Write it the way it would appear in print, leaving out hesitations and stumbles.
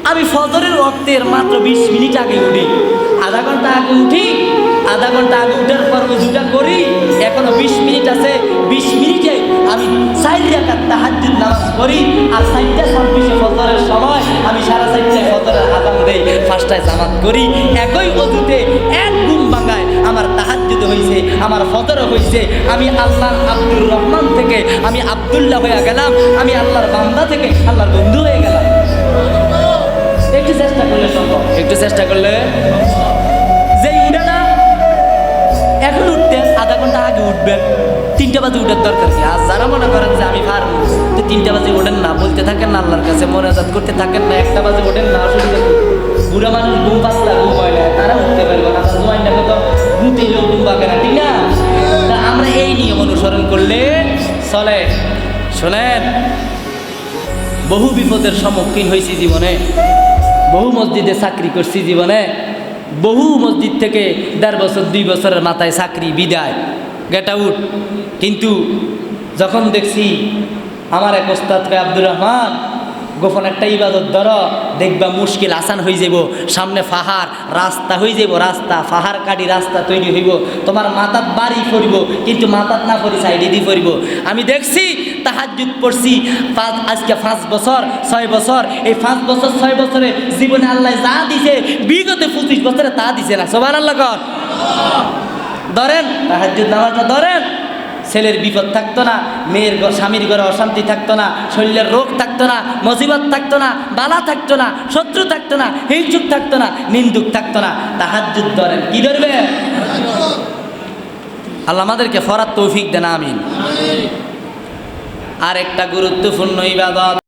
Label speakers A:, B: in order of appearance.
A: আমি ফজরের ওয়াক্তের মাত্র 20 মিনিট আগে উঠি, আধা ঘন্টা আগে উঠি, আধা ঘন্টা আগে উঠার পর ওযুটা করি, এখনো 20 মিনিট আছে, 20 মিনিটে আমি 4 রাকাত তাহাজ্জুদ নামাজ পড়ি, আর 4:26 ফজরের সময় আমি 4:30 ফজরের আযান দেই, 5টায় জামাত করি। একই ওযুতে এক ঘুম ভাঙায় আমার তাহাজ্জুদ হইছে, আমার ফজর হইছে। আমি আল্লাহ আব্দুর রহমান থেকে আমি আব্দুল্লাহ হয়ে গেলাম, আমি আল্লাহর বান্দা থেকে আল্লাহর বন্ধু হয়ে গেলাম। একটু চেষ্টা করলে সম্ভব, একটু চেষ্টা করলে। যেই উঠে না, এখন উঠতেন আধা ঘন্টা আগে উঠবেন, 3টা বাজে উঠার দরকার কি? আর যারা মনে করেন যে আমি পারবো, তো 3টা বাজে ওঠেন না, বলতে থাকেন না আল্লাহর কাছে, মোনাজাত করতে থাকেন না, 1টা বাজে ওঠেন না। অসুবিধা কি? বুড়া মানুষ ঘুম পাতলা ঘুম হয় না, তারা উঠতে পারবে না। জোয়ানটা কত ঘুমতেইলেও ঘুম পাবে না, ঠিক না? তা আমরা এই নিয়ম অনুসরণ করলে চলে। শোনেন, বহু বিপদের সম্মুখীন হয়েছি জীবনে, বহু মসজিদে চাকরি করছি জীবনে, বহু মসজিদ থেকে 1.5 বছর 2 বছরের মাথায় চাকরি বিদায়, গেট আউট। কিন্তু যখন দেখছি আমার এক ওস্তাদ আব্দুর রহমান, গোপন একটা ইবাদত ধরো, দেখবা মুশকিল আসান হয়ে যাব, সামনে পাহাড় রাস্তা হয়ে যাব, রাস্তা পাহাড় কাটি রাস্তা তৈরি হইব, তোমার মাথাত বাড়ি পড়িব, কিন্তু মাথাত না পড়ি সাইডে দিয়ে পড়িব। আমি দেখছি তাহাজ্জুদ পড়ছি আজকে 5 বছর 6 বছর, এই 5 বছর 6 বছরে জীবনে আল্লাহ যা দিছে বিগত 25 বছরে তা দিছে না। সুবহানাল্লাহ কর। ধরেন তাহাজ্জুদ নামাজটা ধরেন, ছেলের বিপদ থাকতো না, মেয়ের স্বামীর ঘরে অশান্তি থাকতো না, শরীরের রোগ থাকতো না, মুসিবত থাকতো না, বালা থাকতো না, শত্রু থাকতো না, হিংসুক থাকতো না, নিন্দুক থাকতো না। তাহাজ্জুদ ধরেন, কি ধরবে? আল্লাহ আমাদেরকে ফরাত তৌফিক দেন, আমিন। আর একটা গুরুত্বপূর্ণ ইবাদত